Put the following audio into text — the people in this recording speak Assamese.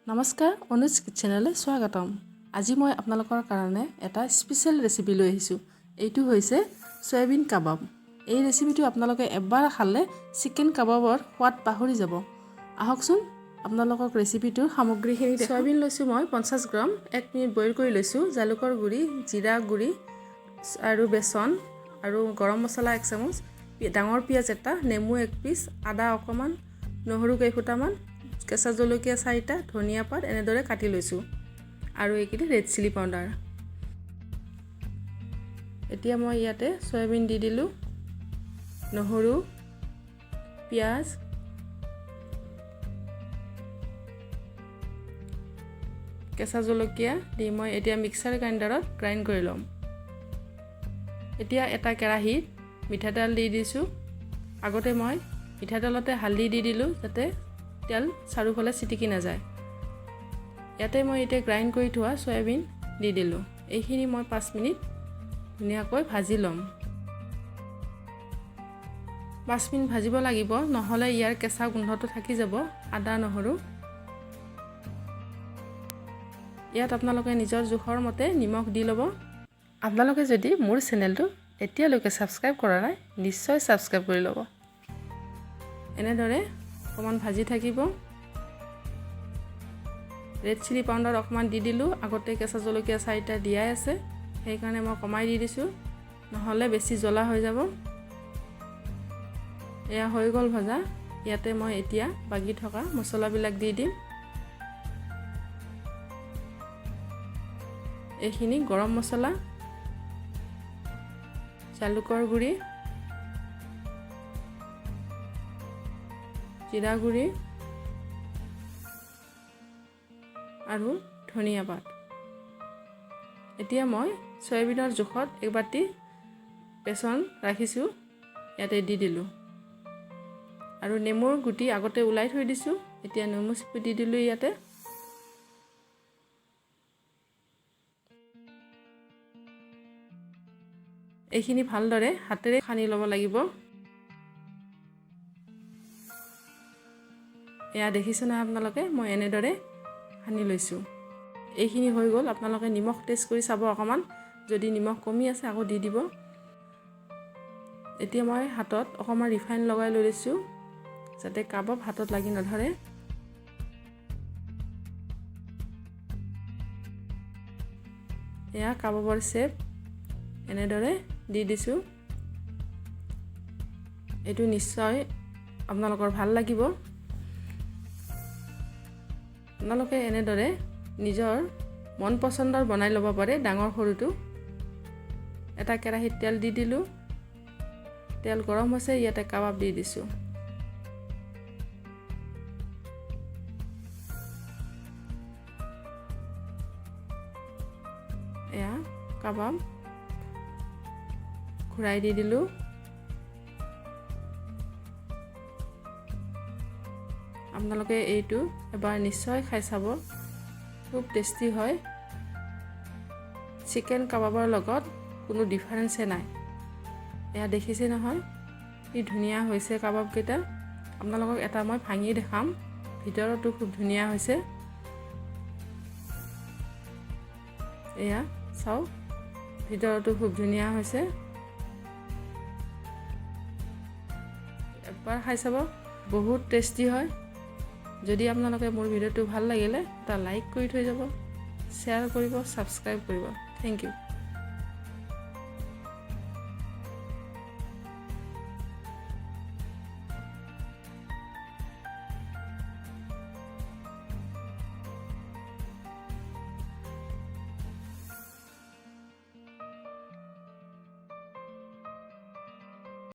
নমস্কাৰ, অনুজ কিচেনলৈ স্বাগতম। আজি মই আপোনালোকৰ কাৰণে এটা স্পেচিয়েল ৰেচিপি লৈ আহিছোঁ। এইটো হৈছে সয়াবিন কাবাব। এই ৰেচিপিটো আপোনালোকে এবাৰ খালে চিকেন কাবাবৰ সোৱাদ পাহৰি যাব। আহকচোন আপোনালোকক ৰেচিপিটোৰ সামগ্ৰীখিনি দেখুৱাওঁ। সয়াবিন লৈছোঁ মই 50 গ্ৰাম, 1 মিনিট বইল কৰি লৈছোঁ। জালুকৰ গুড়ি, জিৰা গুড়ি আৰু বেচন আৰু গৰম মছলা 1 চামুচ, ডাঙৰ পিঁয়াজ এটা, নেমু 1 পিচ, আদা অকণমান, নহৰু কেইফুটামান, কেঁচা জলকীয়া 4টা, ধনিয়া পাত এনেদৰে কাটি লৈছোঁ আৰু এইখিনি ৰেড চিলি পাউডাৰ। এতিয়া মই ইয়াতে সয়াবিন দি দিলোঁ, নহৰু, পিঁয়াজ, কেঁচা জলকীয়া দি মই এতিয়া মিক্সাৰ গ্ৰাইণ্ডাৰত গ্ৰাইণ্ড কৰি ল'ম। এতিয়া এটা কেৰাহীত মিঠাতেল দি দিছোঁ। আগতে মই মিঠাতেলতে হালধি দি দিলোঁ যাতে তেল চাৰিওফালে ছিটিকি নাযায়। ইয়াতে মই এতিয়া গ্ৰাইণ্ড কৰি থোৱা সয়াবিন দি দিলোঁ। এইখিনি মই 5 মিনিট ধুনীয়াকৈ ভাজি ল'ম। 5 মিনিট ভাজিব লাগিব, নহ'লে ইয়াৰ কেঁচা গোন্ধটো থাকি যাব আদা নহৰু। ইয়াত আপোনালোকে নিজৰ জোখৰ মতে নিমখ দি ল'ব। আপোনালোকে যদি মোৰ চেনেলটো এতিয়ালৈকে ছাবস্ক্ৰাইব কৰা নাই, নিশ্চয় ছাবস্ক্ৰাইব কৰি ল'ব। এনেদৰে অকণমান ভাজি থাকিব। ৰেড চিলি পাউডাৰ অকণমান দি দিলোঁ। আগতে কেঁচা জলকীয়া 4টা দিয়াই আছে, সেইকাৰণে মই কমাই দি দিছোঁ, নহ'লে বেছি জ্বলা হৈ যাব। এয়া হৈ গ'ল ভজা। ইয়াতে মই এতিয়া বাকি থকা মছলাবিলাক দি দিম। এইখিনি গৰম মছলা, জালুকৰ গুড়ি, জিৰা গুড়ি আৰু ধনিয়া পাত। এতিয়া মই সয়াবিনৰ জোখত এক বাটি বেচন ৰাখিছোঁ, ইয়াতে দি দিলোঁ আৰু নেমুৰ গুটি আগতে ওলাই থৈ দিছোঁ। এতিয়া নেমু চিপি দি দিলোঁ ইয়াতে। এইখিনি ভালদৰে হাতেৰে সানি ল'ব লাগিব। এয়া দেখিছে নহয় আপোনালোকে, মই এনেদৰে সানি লৈছোঁ। এইখিনি হৈ গ'ল। আপোনালোকে নিমখ টেষ্ট কৰি চাব অকণমান, যদি নিমখ কমি আছে আকৌ দি দিব। এতিয়া মই হাতত অকণমান ৰিফাইন লগাই লৈ লৈছোঁ যাতে কাবাব হাতত লাগি নধৰে। এয়া কাবাবৰ শ্বেপ এনেদৰে দি দিছোঁ। এইটো নিশ্চয় আপোনালোকৰ ভাল লাগিব। আপোনালোকে এনেদৰে নিজৰ মন পচন্দৰ বনাই ল'ব পাৰে, ডাঙৰ সৰুটো। এটা কেৰাহীত তেল দি দিলোঁ। তেল গৰম হৈছে, ইয়াতে কাবাব দি দিছোঁ। এয়া কাবাব ঘূৰাই দি দিলোঁ। আপোনালোকে এইটো এবাৰ নিশ্চয় খাই চাব, খুব টেষ্টি হয়। চিকেন কাবাবৰ লগত কোনো ডিফাৰেঞ্চে নাই। এয়া দেখিছে নহয় কি ধুনীয়া হৈছে কাবাবকেইটা। আপোনালোকক এটা মই ভাঙি দেখাম, ভিতৰতো খুব ধুনীয়া হৈছে। এয়া চাওক, ভিতৰতো খুব ধুনীয়া হৈছে। এবাৰ খাই চাব, বহুত টেষ্টি হয়। যদি আপোনালোকে মোৰ ভিডিঅ'টো ভাল লাগিলে এটা লাইক কৰি থৈ যাব, শ্বেয়াৰ কৰিব, ছাবস্ক্ৰাইব কৰিব। Thank U.